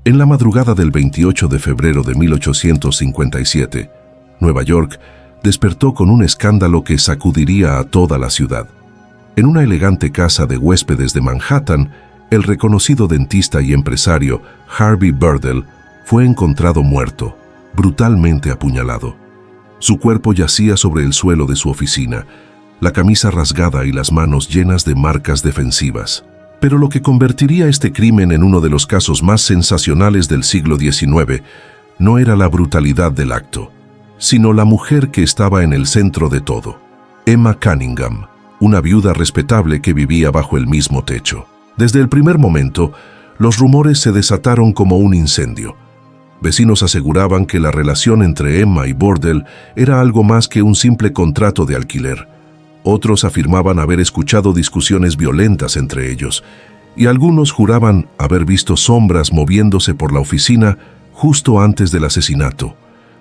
En la madrugada del 28 de febrero de 1857, Nueva York despertó con un escándalo que sacudiría a toda la ciudad. En una elegante casa de huéspedes de Manhattan, el reconocido dentista y empresario Harvey Burdell fue encontrado muerto, brutalmente apuñalado. Su cuerpo yacía sobre el suelo de su oficina, la camisa rasgada y las manos llenas de marcas defensivas. Pero lo que convertiría este crimen en uno de los casos más sensacionales del siglo XIX no era la brutalidad del acto, sino la mujer que estaba en el centro de todo, Emma Cunningham, una viuda respetable que vivía bajo el mismo techo. Desde el primer momento, los rumores se desataron como un incendio. Vecinos aseguraban que la relación entre Emma y Burdell era algo más que un simple contrato de alquiler. Otros afirmaban haber escuchado discusiones violentas entre ellos, y algunos juraban haber visto sombras moviéndose por la oficina justo antes del asesinato.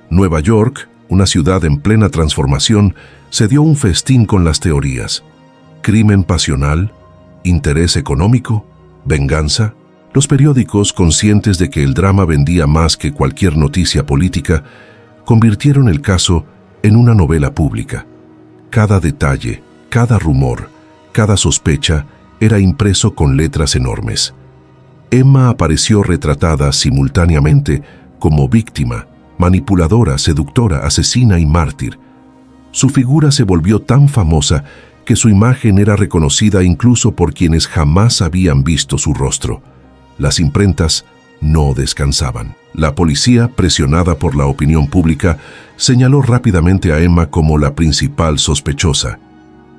Nueva York, una ciudad en plena transformación, se dio un festín con las teorías. ¿Crimen pasional? ¿Interés económico? ¿Venganza? Los periódicos, conscientes de que el drama vendía más que cualquier noticia política, convirtieron el caso en una novela pública. Cada detalle, cada rumor, cada sospecha era impreso con letras enormes. Emma apareció retratada simultáneamente como víctima, manipuladora, seductora, asesina y mártir. Su figura se volvió tan famosa que su imagen era reconocida incluso por quienes jamás habían visto su rostro. Las imprentas no descansaban. La policía, presionada por la opinión pública, señaló rápidamente a Emma como la principal sospechosa.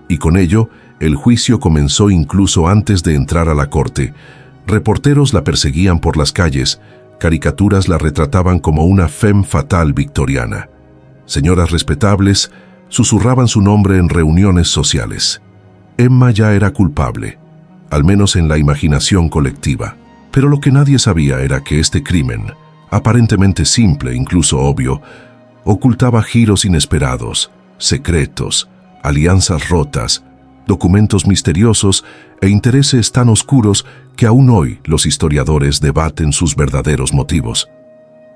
Y con ello, el juicio comenzó incluso antes de entrar a la corte. Reporteros la perseguían por las calles, caricaturas la retrataban como una femme fatale victoriana. Señoras respetables susurraban su nombre en reuniones sociales. Emma ya era culpable, al menos en la imaginación colectiva. Pero lo que nadie sabía era que este crimen, aparentemente simple, incluso obvio, ocultaba giros inesperados, secretos, alianzas rotas, documentos misteriosos e intereses tan oscuros que aún hoy los historiadores debaten sus verdaderos motivos.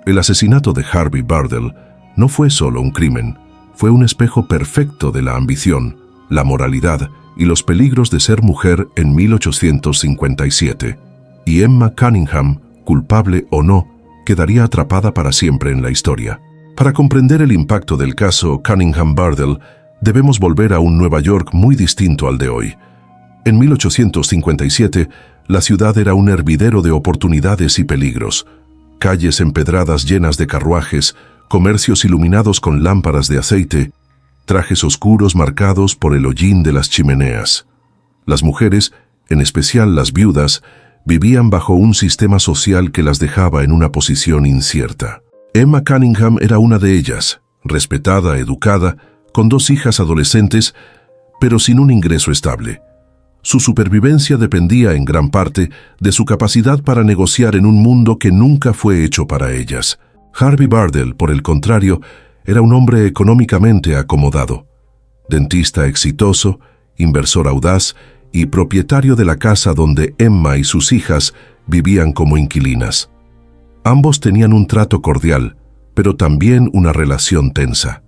El asesinato de Harvey Burdell no fue solo un crimen, fue un espejo perfecto de la ambición, la moralidad y los peligros de ser mujer en 1857. Y Emma Cunningham, culpable o no, quedaría atrapada para siempre en la historia. Para comprender el impacto del caso Cunningham-Burdell, debemos volver a un Nueva York muy distinto al de hoy. En 1857, la ciudad era un hervidero de oportunidades y peligros. Calles empedradas llenas de carruajes, comercios iluminados con lámparas de aceite, trajes oscuros marcados por el hollín de las chimeneas. Las mujeres, en especial las viudas, vivían bajo un sistema social que las dejaba en una posición incierta. Emma Cunningham era una de ellas, respetada, educada, con 2 hijas adolescentes, pero sin un ingreso estable. Su supervivencia dependía en gran parte de su capacidad para negociar en un mundo que nunca fue hecho para ellas. Harvey Burdell, por el contrario, era un hombre económicamente acomodado, dentista exitoso, inversor audaz y propietario de la casa donde Emma y sus hijas vivían como inquilinas. Ambos tenían un trato cordial, pero también una relación tensa.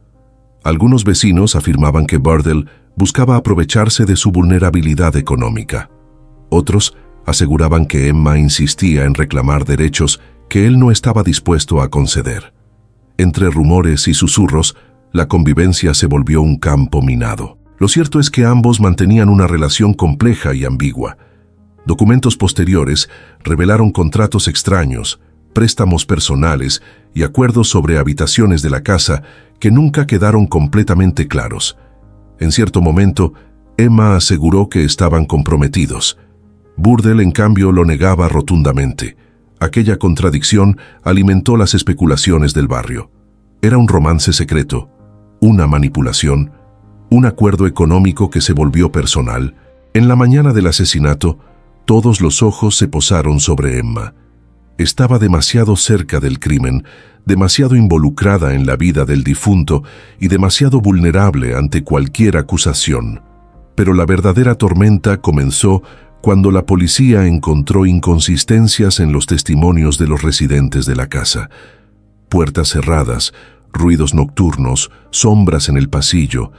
Algunos vecinos afirmaban que Burdell buscaba aprovecharse de su vulnerabilidad económica. Otros aseguraban que Emma insistía en reclamar derechos que él no estaba dispuesto a conceder. Entre rumores y susurros, la convivencia se volvió un campo minado. Lo cierto es que ambos mantenían una relación compleja y ambigua. Documentos posteriores revelaron contratos extraños, préstamos personales y acuerdos sobre habitaciones de la casa que nunca quedaron completamente claros. En cierto momento, Emma aseguró que estaban comprometidos. Burdell, en cambio, lo negaba rotundamente. Aquella contradicción alimentó las especulaciones del barrio. Era un romance secreto, una manipulación, un acuerdo económico que se volvió personal. En la mañana del asesinato, todos los ojos se posaron sobre Emma. Estaba demasiado cerca del crimen, demasiado involucrada en la vida del difunto y demasiado vulnerable ante cualquier acusación. Pero la verdadera tormenta comenzó cuando la policía encontró inconsistencias en los testimonios de los residentes de la casa. Puertas cerradas, ruidos nocturnos, sombras en el pasillo,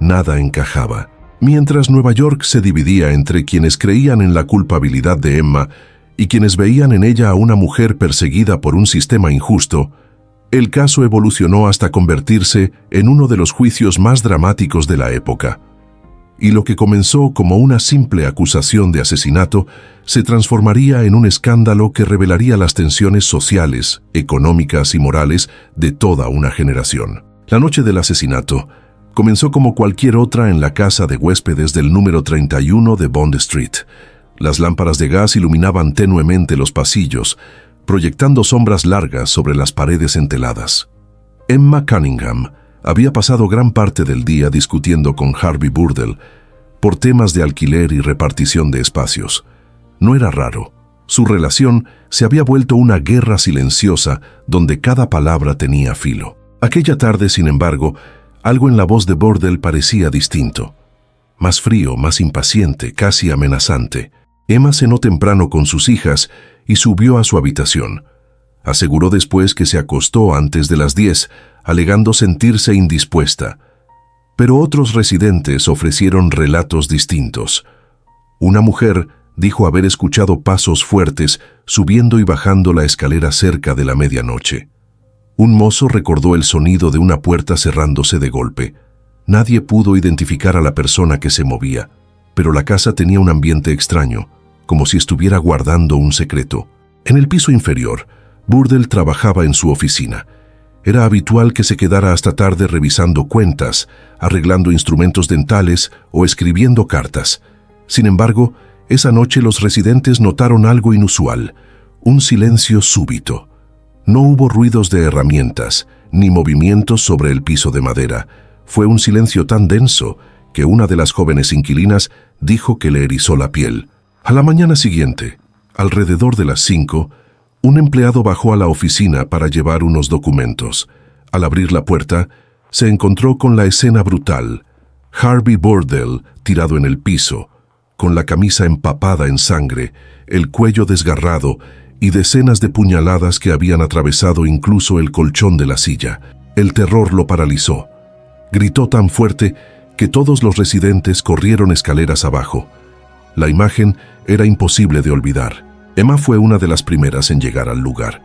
nada encajaba. Mientras Nueva York se dividía entre quienes creían en la culpabilidad de Emma y quienes veían en ella a una mujer perseguida por un sistema injusto, el caso evolucionó hasta convertirse en uno de los juicios más dramáticos de la época. Y lo que comenzó como una simple acusación de asesinato se transformaría en un escándalo que revelaría las tensiones sociales, económicas y morales de toda una generación. La noche del asesinato comenzó como cualquier otra en la casa de huéspedes del número 31 de Bond Street. Las lámparas de gas iluminaban tenuemente los pasillos, proyectando sombras largas sobre las paredes enteladas. Emma Cunningham había pasado gran parte del día discutiendo con Harvey Burdell por temas de alquiler y repartición de espacios. No era raro. Su relación se había vuelto una guerra silenciosa donde cada palabra tenía filo. Aquella tarde, sin embargo, algo en la voz de Burdell parecía distinto. Más frío, más impaciente, casi amenazante. Emma cenó temprano con sus hijas y subió a su habitación. Aseguró después que se acostó antes de las 10, alegando sentirse indispuesta. Pero otros residentes ofrecieron relatos distintos. Una mujer dijo haber escuchado pasos fuertes subiendo y bajando la escalera cerca de la medianoche. Un mozo recordó el sonido de una puerta cerrándose de golpe. Nadie pudo identificar a la persona que se movía, pero la casa tenía un ambiente extraño, como si estuviera guardando un secreto. En el piso inferior, Burdell trabajaba en su oficina. Era habitual que se quedara hasta tarde revisando cuentas, arreglando instrumentos dentales o escribiendo cartas. Sin embargo, esa noche los residentes notaron algo inusual, un silencio súbito. No hubo ruidos de herramientas, ni movimientos sobre el piso de madera. Fue un silencio tan denso que una de las jóvenes inquilinas dijo que le erizó la piel. A la mañana siguiente, alrededor de las 5, un empleado bajó a la oficina para llevar unos documentos. Al abrir la puerta, se encontró con la escena brutal. Harvey Burdell tirado en el piso, con la camisa empapada en sangre, el cuello desgarrado y decenas de puñaladas que habían atravesado incluso el colchón de la silla. El terror lo paralizó. Gritó tan fuerte que todos los residentes corrieron escaleras abajo. La imagen era imposible de olvidar. Emma fue una de las primeras en llegar al lugar.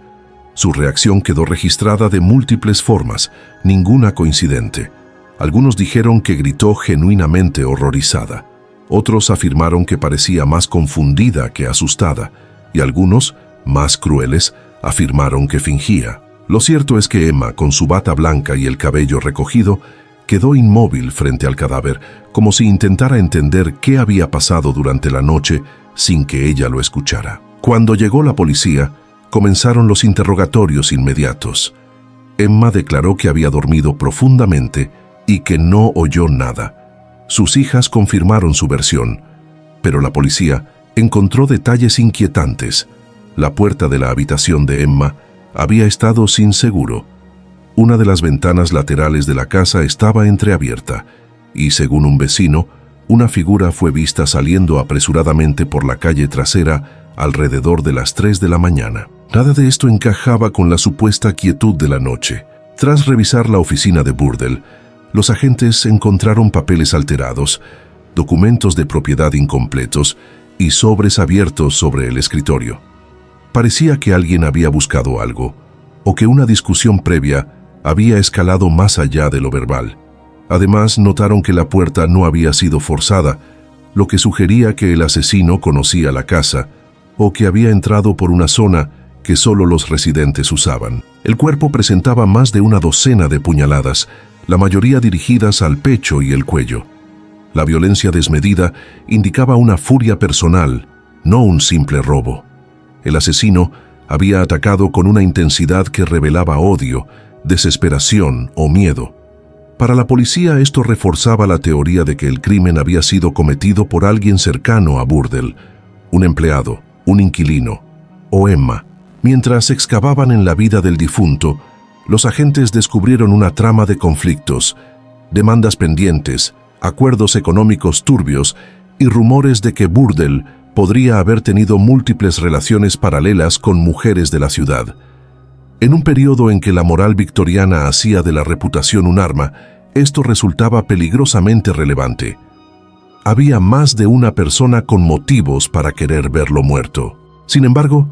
Su reacción quedó registrada de múltiples formas, ninguna coincidente. Algunos dijeron que gritó genuinamente horrorizada. Otros afirmaron que parecía más confundida que asustada, y algunos, más crueles, afirmaron que fingía. Lo cierto es que Emma, con su bata blanca y el cabello recogido, quedó inmóvil frente al cadáver, como si intentara entender qué había pasado durante la noche sin que ella lo escuchara. Cuando llegó la policía, comenzaron los interrogatorios inmediatos. Emma declaró que había dormido profundamente y que no oyó nada. Sus hijas confirmaron su versión, pero la policía encontró detalles inquietantes. La puerta de la habitación de Emma había estado sin seguro. Una de las ventanas laterales de la casa estaba entreabierta y, según un vecino, una figura fue vista saliendo apresuradamente por la calle trasera alrededor de las 3 de la mañana. Nada de esto encajaba con la supuesta quietud de la noche. Tras revisar la oficina de Burdell, los agentes encontraron papeles alterados, documentos de propiedad incompletos y sobres abiertos sobre el escritorio. Parecía que alguien había buscado algo, o que una discusión previa había escalado más allá de lo verbal. Además, notaron que la puerta no había sido forzada, lo que sugería que el asesino conocía la casa o que había entrado por una zona que solo los residentes usaban. El cuerpo presentaba más de una docena de puñaladas, la mayoría dirigidas al pecho y el cuello. La violencia desmedida indicaba una furia personal, no un simple robo. El asesino había atacado con una intensidad que revelaba odio, desesperación o miedo. Para la policía esto reforzaba la teoría de que el crimen había sido cometido por alguien cercano a Burdell, un empleado, un inquilino o Emma. Mientras excavaban en la vida del difunto, los agentes descubrieron una trama de conflictos, demandas pendientes, acuerdos económicos turbios y rumores de que Burdell podría haber tenido múltiples relaciones paralelas con mujeres de la ciudad. En un periodo en que la moral victoriana hacía de la reputación un arma, esto resultaba peligrosamente relevante. Había más de una persona con motivos para querer verlo muerto. Sin embargo,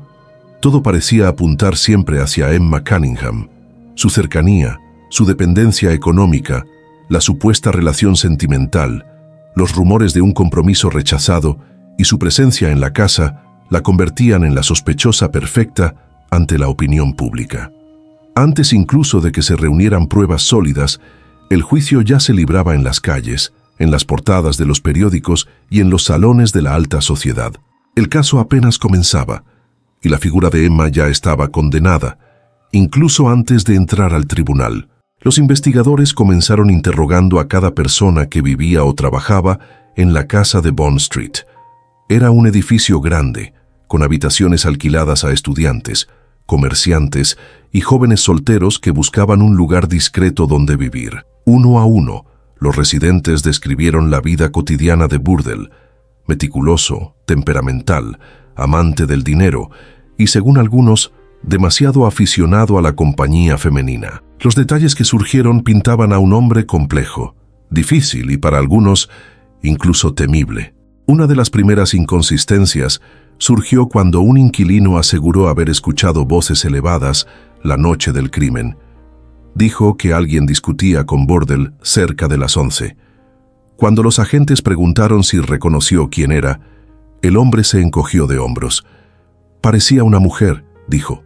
todo parecía apuntar siempre hacia Emma Cunningham. Su cercanía, su dependencia económica, la supuesta relación sentimental, los rumores de un compromiso rechazado y su presencia en la casa la convertían en la sospechosa perfecta ante la opinión pública. Antes incluso de que se reunieran pruebas sólidas, el juicio ya se libraba en las calles, en las portadas de los periódicos y en los salones de la alta sociedad. El caso apenas comenzaba, y la figura de Emma ya estaba condenada, incluso antes de entrar al tribunal. Los investigadores comenzaron interrogando a cada persona que vivía o trabajaba en la casa de Bond Street. Era un edificio grande, con habitaciones alquiladas a estudiantes, comerciantes y jóvenes solteros que buscaban un lugar discreto donde vivir. Uno a uno, los residentes describieron la vida cotidiana de Burdell: meticuloso, temperamental, amante del dinero y, según algunos, demasiado aficionado a la compañía femenina. Los detalles que surgieron pintaban a un hombre complejo, difícil y, para algunos, incluso temible. Una de las primeras inconsistencias surgió cuando un inquilino aseguró haber escuchado voces elevadas la noche del crimen. Dijo que alguien discutía con Burdell cerca de las 11. Cuando los agentes preguntaron si reconoció quién era, el hombre se encogió de hombros. «Parecía una mujer», dijo.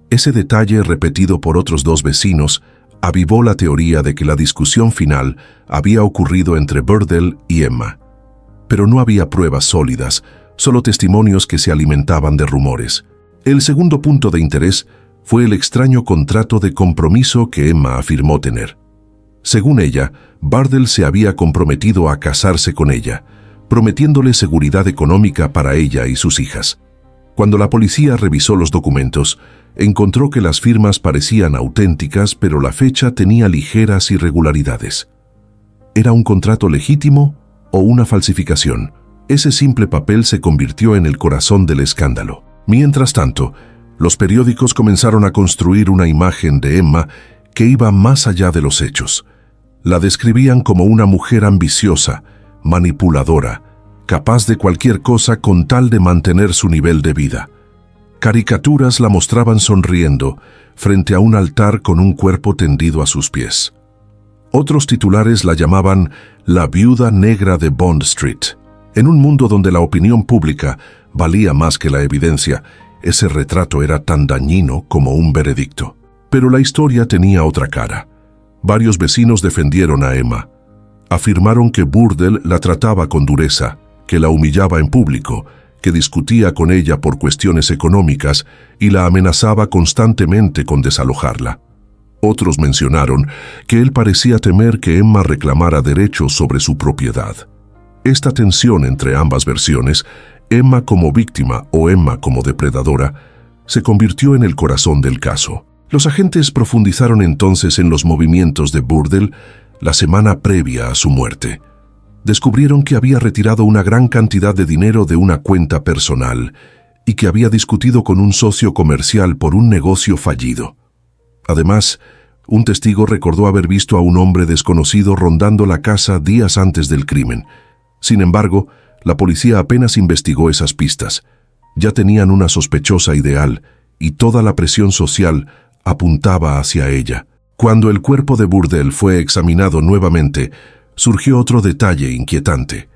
Ese detalle, repetido por otros dos vecinos, avivó la teoría de que la discusión final había ocurrido entre Burdell y Emma. Pero no había pruebas sólidas, solo testimonios que se alimentaban de rumores. El segundo punto de interés fue el extraño contrato de compromiso que Emma afirmó tener. Según ella, Burdell se había comprometido a casarse con ella, prometiéndole seguridad económica para ella y sus hijas. Cuando la policía revisó los documentos, encontró que las firmas parecían auténticas, pero la fecha tenía ligeras irregularidades. ¿Era un contrato legítimo o una falsificación? Ese simple papel se convirtió en el corazón del escándalo. Mientras tanto, los periódicos comenzaron a construir una imagen de Emma que iba más allá de los hechos. La describían como una mujer ambiciosa, manipuladora, capaz de cualquier cosa con tal de mantener su nivel de vida. Caricaturas la mostraban sonriendo frente a un altar con un cuerpo tendido a sus pies. Otros titulares la llamaban la viuda negra de Bond Street. En un mundo donde la opinión pública valía más que la evidencia, ese retrato era tan dañino como un veredicto. Pero la historia tenía otra cara. Varios vecinos defendieron a Emma. Afirmaron que Burdell la trataba con dureza, que la humillaba en público, que discutía con ella por cuestiones económicas y la amenazaba constantemente con desalojarla. Otros mencionaron que él parecía temer que Emma reclamara derechos sobre su propiedad. Esta tensión entre ambas versiones, Emma como víctima o Emma como depredadora, se convirtió en el corazón del caso. Los agentes profundizaron entonces en los movimientos de Burdell la semana previa a su muerte. Descubrieron que había retirado una gran cantidad de dinero de una cuenta personal y que había discutido con un socio comercial por un negocio fallido. Además, un testigo recordó haber visto a un hombre desconocido rondando la casa días antes del crimen. Sin embargo, la policía apenas investigó esas pistas. Ya tenían una sospechosa ideal y toda la presión social apuntaba hacia ella. Cuando el cuerpo de Burdell fue examinado nuevamente, surgió otro detalle inquietante.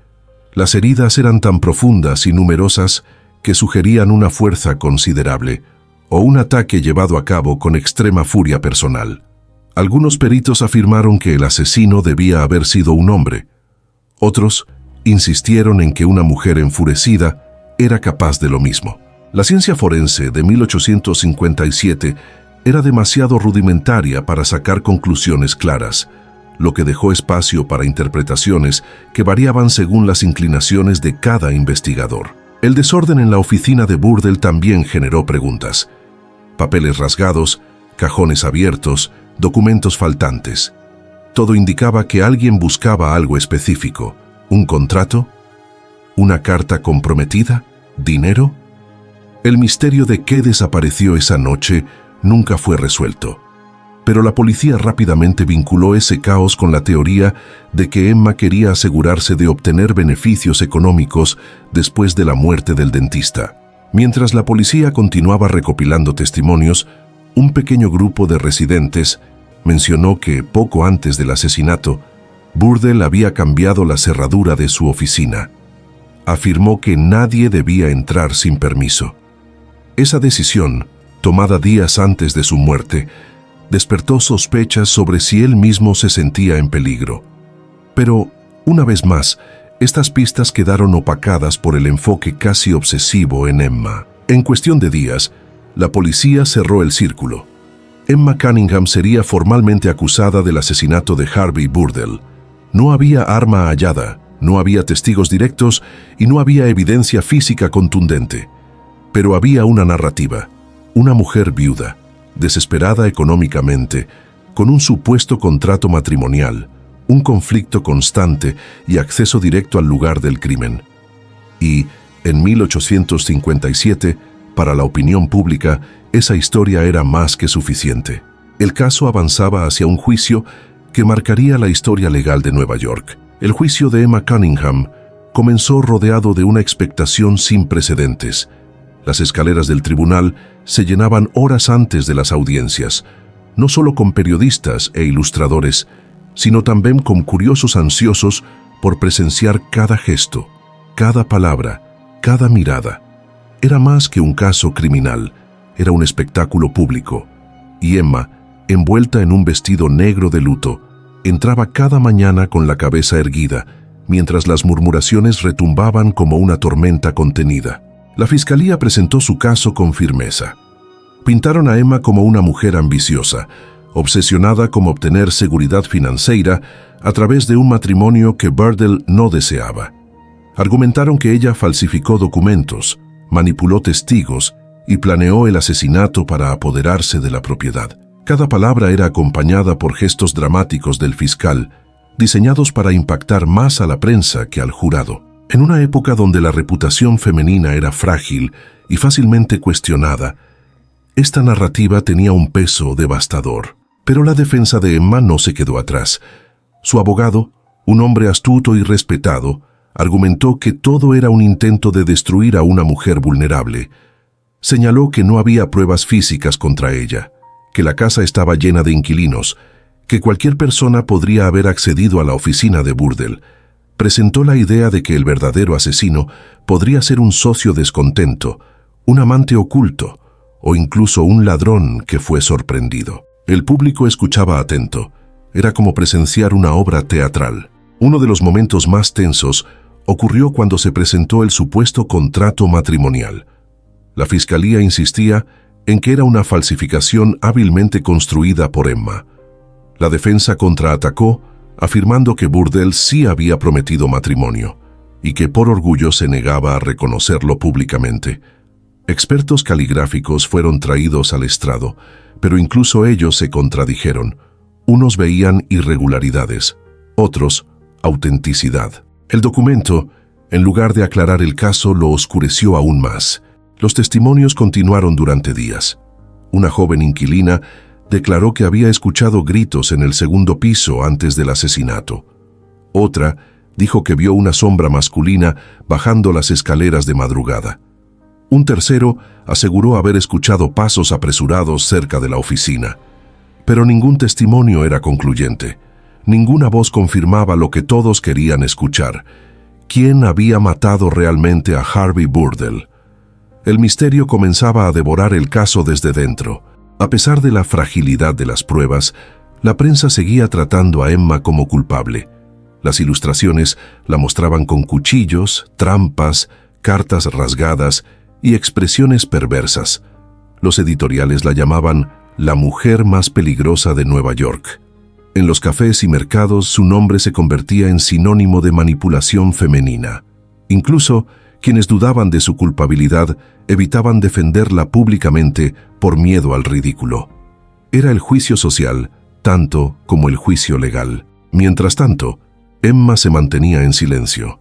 Las heridas eran tan profundas y numerosas que sugerían una fuerza considerable o un ataque llevado a cabo con extrema furia personal. Algunos peritos afirmaron que el asesino debía haber sido un hombre. Otros insistieron en que una mujer enfurecida era capaz de lo mismo. La ciencia forense de 1857 era demasiado rudimentaria para sacar conclusiones claras, lo que dejó espacio para interpretaciones que variaban según las inclinaciones de cada investigador. El desorden en la oficina de Burdell también generó preguntas. Papeles rasgados, cajones abiertos, documentos faltantes. Todo indicaba que alguien buscaba algo específico. ¿Un contrato? ¿Una carta comprometida? ¿Dinero? El misterio de qué desapareció esa noche nunca fue resuelto. Pero la policía rápidamente vinculó ese caos con la teoría de que Emma quería asegurarse de obtener beneficios económicos después de la muerte del dentista. Mientras la policía continuaba recopilando testimonios, un pequeño grupo de residentes mencionó que, poco antes del asesinato, Burdell había cambiado la cerradura de su oficina. Afirmó que nadie debía entrar sin permiso. Esa decisión, tomada días antes de su muerte, despertó sospechas sobre si él mismo se sentía en peligro. Pero, una vez más, estas pistas quedaron opacadas por el enfoque casi obsesivo en Emma. En cuestión de días, la policía cerró el círculo. Emma Cunningham sería formalmente acusada del asesinato de Harvey Burdell. No había arma hallada, no había testigos directos y no había evidencia física contundente. Pero había una narrativa, una mujer viuda, desesperada económicamente, con un supuesto contrato matrimonial, un conflicto constante y acceso directo al lugar del crimen. Y, en 1857, para la opinión pública, esa historia era más que suficiente. El caso avanzaba hacia un juicio que marcaría la historia legal de Nueva York. El juicio de Emma Cunningham comenzó rodeado de una expectación sin precedentes. Las escaleras del tribunal se llenaban horas antes de las audiencias, no solo con periodistas e ilustradores, sino también con curiosos ansiosos por presenciar cada gesto, cada palabra, cada mirada. Era más que un caso criminal, era un espectáculo público, y Emma, envuelta en un vestido negro de luto, entraba cada mañana con la cabeza erguida, mientras las murmuraciones retumbaban como una tormenta contenida. La fiscalía presentó su caso con firmeza. Pintaron a Emma como una mujer ambiciosa, obsesionada con obtener seguridad financiera a través de un matrimonio que Burdell no deseaba. Argumentaron que ella falsificó documentos, manipuló testigos y planeó el asesinato para apoderarse de la propiedad. Cada palabra era acompañada por gestos dramáticos del fiscal, diseñados para impactar más a la prensa que al jurado. En una época donde la reputación femenina era frágil y fácilmente cuestionada, esta narrativa tenía un peso devastador. Pero la defensa de Emma no se quedó atrás. Su abogado, un hombre astuto y respetado, argumentó que todo era un intento de destruir a una mujer vulnerable. Señaló que no había pruebas físicas contra ella, que la casa estaba llena de inquilinos, que cualquier persona podría haber accedido a la oficina de Burdell. Presentó la idea de que el verdadero asesino podría ser un socio descontento, un amante oculto o incluso un ladrón que fue sorprendido. El público escuchaba atento. Era como presenciar una obra teatral. Uno de los momentos más tensos ocurrió cuando se presentó el supuesto contrato matrimonial. La fiscalía insistía en que era una falsificación hábilmente construida por Emma. La defensa contraatacó, afirmando que Burdell sí había prometido matrimonio y que por orgullo se negaba a reconocerlo públicamente. Expertos caligráficos fueron traídos al estrado, pero incluso ellos se contradijeron. Unos veían irregularidades, otros autenticidad. El documento, en lugar de aclarar el caso, lo oscureció aún más. Los testimonios continuaron durante días. Una joven inquilina declaró que había escuchado gritos en el segundo piso antes del asesinato. Otra dijo que vio una sombra masculina bajando las escaleras de madrugada. Un tercero aseguró haber escuchado pasos apresurados cerca de la oficina. Pero ningún testimonio era concluyente. Ninguna voz confirmaba lo que todos querían escuchar. ¿Quién había matado realmente a Harvey Burdell? El misterio comenzaba a devorar el caso desde dentro. A pesar de la fragilidad de las pruebas, la prensa seguía tratando a Emma como culpable. Las ilustraciones la mostraban con cuchillos, trampas, cartas rasgadas y expresiones perversas. Los editoriales la llamaban la mujer más peligrosa de Nueva York. En los cafés y mercados su nombre se convertía en sinónimo de manipulación femenina. Incluso quienes dudaban de su culpabilidad evitaban defenderla públicamente por miedo al ridículo. Era el juicio social tanto como el juicio legal. Mientras tanto, Emma se mantenía en silencio.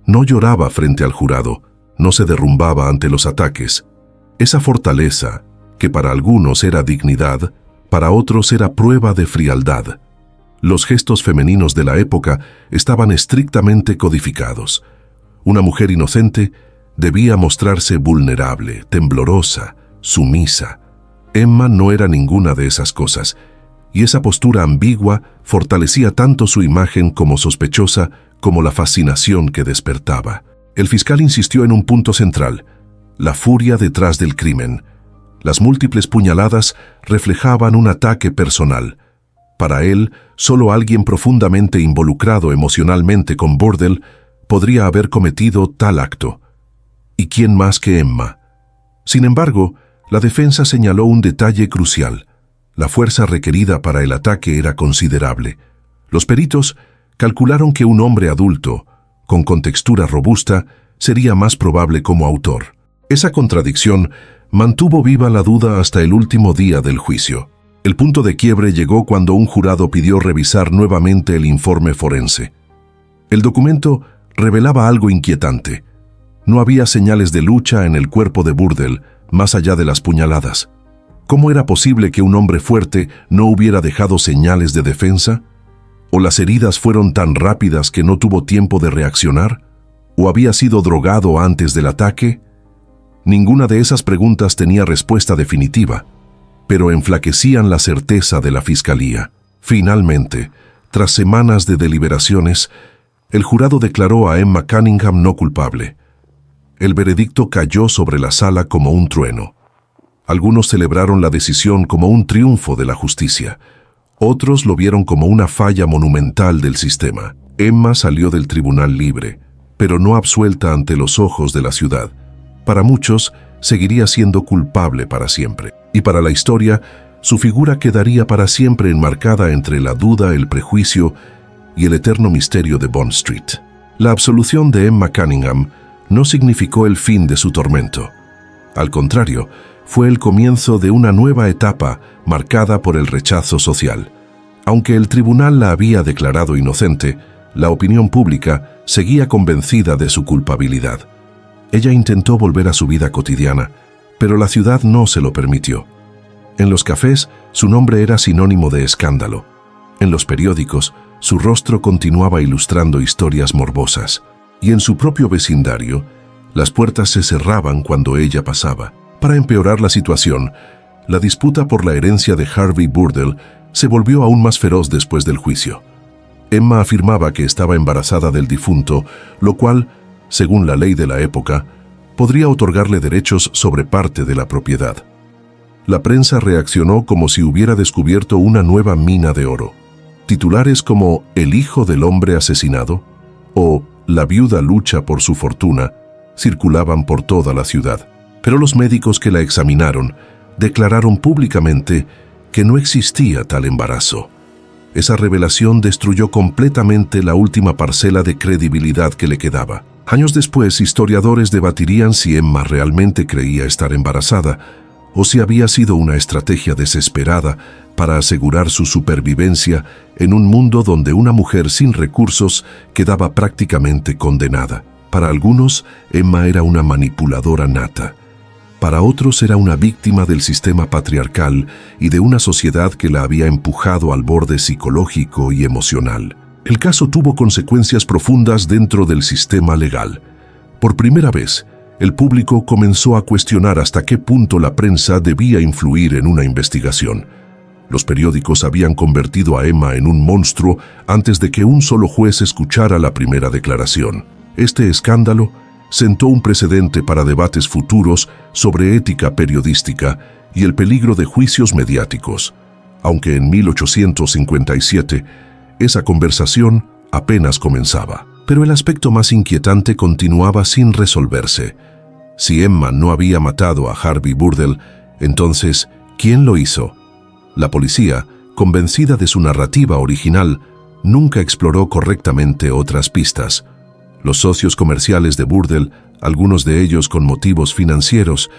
No lloraba frente al jurado, no se derrumbaba ante los ataques. Esa fortaleza, que para algunos era dignidad, para otros era prueba de frialdad. Los gestos femeninos de la época estaban estrictamente codificados. Una mujer inocente debía mostrarse vulnerable, temblorosa, sumisa. Emma no era ninguna de esas cosas, y esa postura ambigua fortalecía tanto su imagen como sospechosa como la fascinación que despertaba. El fiscal insistió en un punto central: la furia detrás del crimen. Las múltiples puñaladas reflejaban un ataque personal. Para él, solo alguien profundamente involucrado emocionalmente con Burdell podría haber cometido tal acto. ¿Y quién más que Emma? Sin embargo, la defensa señaló un detalle crucial. La fuerza requerida para el ataque era considerable. Los peritos calcularon que un hombre adulto, con contextura robusta, sería más probable como autor. Esa contradicción mantuvo viva la duda hasta el último día del juicio. El punto de quiebre llegó cuando un jurado pidió revisar nuevamente el informe forense. El documento revelaba algo inquietante. No había señales de lucha en el cuerpo de Burdell, más allá de las puñaladas. ¿Cómo era posible que un hombre fuerte no hubiera dejado señales de defensa? ¿O las heridas fueron tan rápidas que no tuvo tiempo de reaccionar? ¿O había sido drogado antes del ataque? Ninguna de esas preguntas tenía respuesta definitiva, pero enflaquecían la certeza de la fiscalía. Finalmente, tras semanas de deliberaciones, el jurado declaró a Emma Cunningham no culpable. El veredicto cayó sobre la sala como un trueno. Algunos celebraron la decisión como un triunfo de la justicia. Otros lo vieron como una falla monumental del sistema. Emma salió del tribunal libre, pero no absuelta ante los ojos de la ciudad. Para muchos, seguiría siendo culpable para siempre. Y para la historia, su figura quedaría para siempre enmarcada entre la duda, el prejuicio y el eterno misterio de Bond Street. La absolución de Emma Cunningham no significó el fin de su tormento. Al contrario, fue el comienzo de una nueva etapa marcada por el rechazo social. Aunque el tribunal la había declarado inocente, la opinión pública seguía convencida de su culpabilidad. Ella intentó volver a su vida cotidiana, pero la ciudad no se lo permitió. En los cafés, su nombre era sinónimo de escándalo. En los periódicos, su rostro continuaba ilustrando historias morbosas. Y en su propio vecindario, las puertas se cerraban cuando ella pasaba. Para empeorar la situación, la disputa por la herencia de Harvey Burdell se volvió aún más feroz después del juicio. Emma afirmaba que estaba embarazada del difunto, lo cual, según la ley de la época, podría otorgarle derechos sobre parte de la propiedad. La prensa reaccionó como si hubiera descubierto una nueva mina de oro. Titulares como «El hijo del hombre asesinado» o «La viuda lucha por su fortuna» circulaban por toda la ciudad. Pero los médicos que la examinaron declararon públicamente que no existía tal embarazo. Esa revelación destruyó completamente la última parcela de credibilidad que le quedaba. Años después, historiadores debatirían si Emma realmente creía estar embarazada o si había sido una estrategia desesperada para asegurar su supervivencia en un mundo donde una mujer sin recursos quedaba prácticamente condenada. Para algunos, Emma era una manipuladora nata. Para otros era una víctima del sistema patriarcal y de una sociedad que la había empujado al borde psicológico y emocional. El caso tuvo consecuencias profundas dentro del sistema legal. Por primera vez, el público comenzó a cuestionar hasta qué punto la prensa debía influir en una investigación. Los periódicos habían convertido a Emma en un monstruo antes de que un solo juez escuchara la primera declaración. Este escándalo sentó un precedente para debates futuros sobre ética periodística y el peligro de juicios mediáticos, aunque en 1857 esa conversación apenas comenzaba. Pero el aspecto más inquietante continuaba sin resolverse. Si Emma no había matado a Harvey Burdell, entonces, ¿quién lo hizo? La policía, convencida de su narrativa original, nunca exploró correctamente otras pistas. Los socios comerciales de Burdell, algunos de ellos con motivos financieros,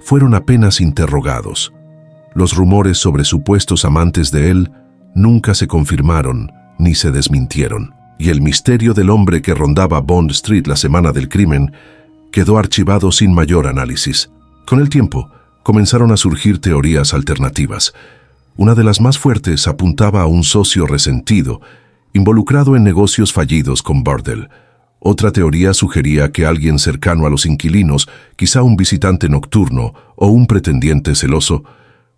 fueron apenas interrogados. Los rumores sobre supuestos amantes de él nunca se confirmaron ni se desmintieron. Y el misterio del hombre que rondaba Bond Street la semana del crimen quedó archivado sin mayor análisis. Con el tiempo, comenzaron a surgir teorías alternativas. Una de las más fuertes apuntaba a un socio resentido, involucrado en negocios fallidos con Burdell. Otra teoría sugería que alguien cercano a los inquilinos, quizá un visitante nocturno o un pretendiente celoso,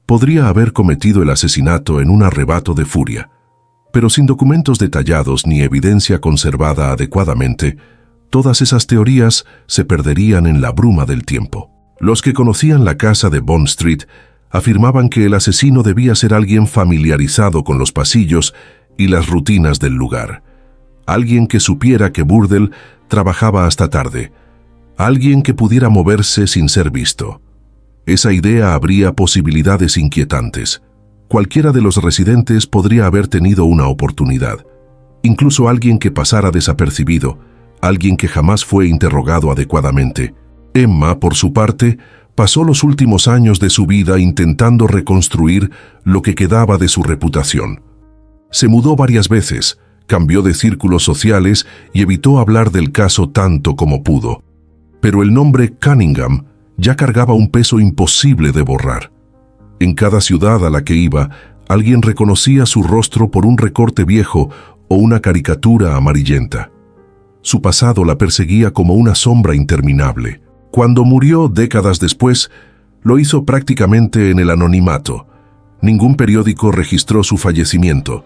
podría haber cometido el asesinato en un arrebato de furia. Pero sin documentos detallados ni evidencia conservada adecuadamente, todas esas teorías se perderían en la bruma del tiempo. Los que conocían la casa de Bond Street afirmaban que el asesino debía ser alguien familiarizado con los pasillos y las rutinas del lugar. Alguien que supiera que Burdell trabajaba hasta tarde. Alguien que pudiera moverse sin ser visto. Esa idea abría posibilidades inquietantes. Cualquiera de los residentes podría haber tenido una oportunidad. Incluso alguien que pasara desapercibido, alguien que jamás fue interrogado adecuadamente. Emma, por su parte, pasó los últimos años de su vida intentando reconstruir lo que quedaba de su reputación. Se mudó varias veces, cambió de círculos sociales y evitó hablar del caso tanto como pudo. Pero el nombre Cunningham ya cargaba un peso imposible de borrar. En cada ciudad a la que iba, alguien reconocía su rostro por un recorte viejo o una caricatura amarillenta. Su pasado la perseguía como una sombra interminable. Cuando murió décadas después, lo hizo prácticamente en el anonimato. Ningún periódico registró su fallecimiento.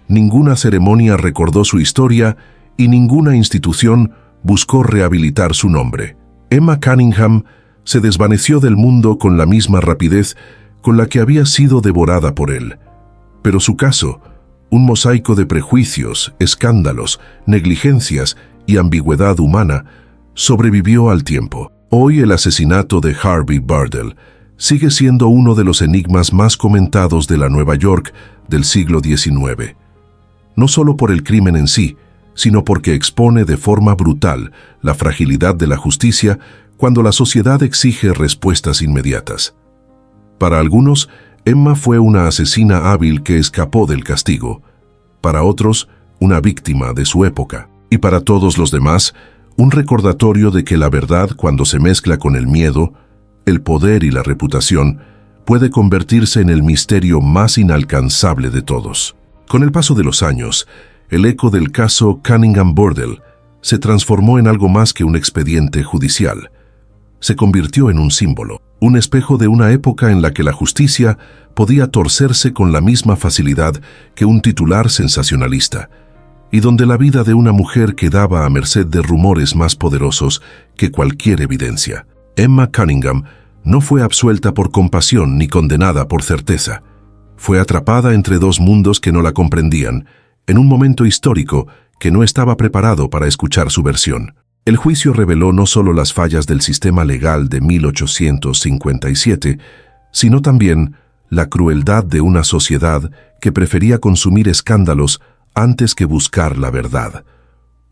Ninguna ceremonia recordó su historia y ninguna institución buscó rehabilitar su nombre. Emma Cunningham se desvaneció del mundo con la misma rapidez con la que había sido devorada por él. Pero su caso, un mosaico de prejuicios, escándalos, negligencias y ambigüedad humana, sobrevivió al tiempo. Hoy el asesinato de Harvey Burdell sigue siendo uno de los enigmas más comentados de la Nueva York del siglo XIX. No solo por el crimen en sí, sino porque expone de forma brutal la fragilidad de la justicia cuando la sociedad exige respuestas inmediatas. Para algunos, Emma fue una asesina hábil que escapó del castigo. Para otros, una víctima de su época. Y para todos los demás, un recordatorio de que la verdad, cuando se mezcla con el miedo, el poder y la reputación, puede convertirse en el misterio más inalcanzable de todos. Con el paso de los años, el eco del caso Cunningham-Burdell se transformó en algo más que un expediente judicial. Se convirtió en un símbolo, un espejo de una época en la que la justicia podía torcerse con la misma facilidad que un titular sensacionalista, y donde la vida de una mujer quedaba a merced de rumores más poderosos que cualquier evidencia. Emma Cunningham no fue absuelta por compasión ni condenada por certeza. Fue atrapada entre dos mundos que no la comprendían, en un momento histórico que no estaba preparado para escuchar su versión. El juicio reveló no solo las fallas del sistema legal de 1857, sino también la crueldad de una sociedad que prefería consumir escándalos antes que buscar la verdad.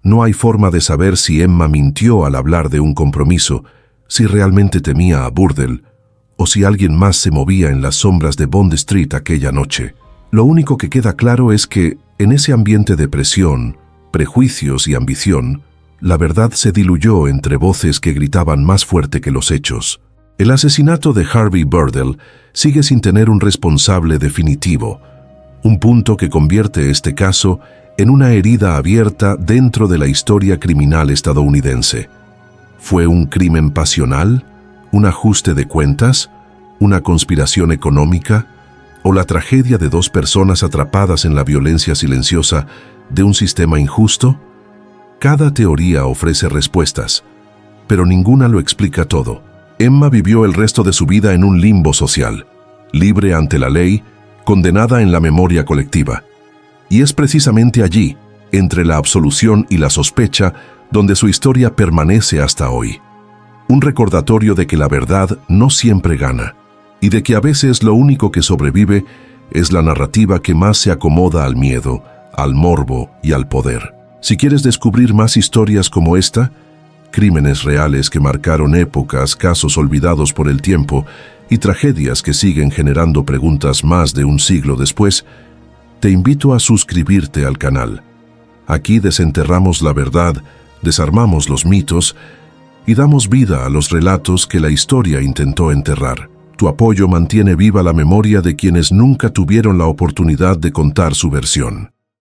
No hay forma de saber si Emma mintió al hablar de un compromiso, si realmente temía a Burdell, o si alguien más se movía en las sombras de Bond Street aquella noche. Lo único que queda claro es que, en ese ambiente de presión, prejuicios y ambición, la verdad se diluyó entre voces que gritaban más fuerte que los hechos. El asesinato de Harvey Burdell sigue sin tener un responsable definitivo, un punto que convierte este caso en una herida abierta dentro de la historia criminal estadounidense. ¿Fue un crimen pasional? ¿Un ajuste de cuentas? ¿Una conspiración económica? ¿O la tragedia de dos personas atrapadas en la violencia silenciosa de un sistema injusto? Cada teoría ofrece respuestas, pero ninguna lo explica todo. Emma vivió el resto de su vida en un limbo social, libre ante la ley, condenada en la memoria colectiva. Y es precisamente allí, entre la absolución y la sospecha, donde su historia permanece hasta hoy. Un recordatorio de que la verdad no siempre gana, y de que a veces lo único que sobrevive es la narrativa que más se acomoda al miedo, al morbo y al poder. Si quieres descubrir más historias como esta, crímenes reales que marcaron épocas, casos olvidados por el tiempo y tragedias que siguen generando preguntas más de un siglo después, te invito a suscribirte al canal. Aquí desenterramos la verdad, desarmamos los mitos y damos vida a los relatos que la historia intentó enterrar. Tu apoyo mantiene viva la memoria de quienes nunca tuvieron la oportunidad de contar su versión.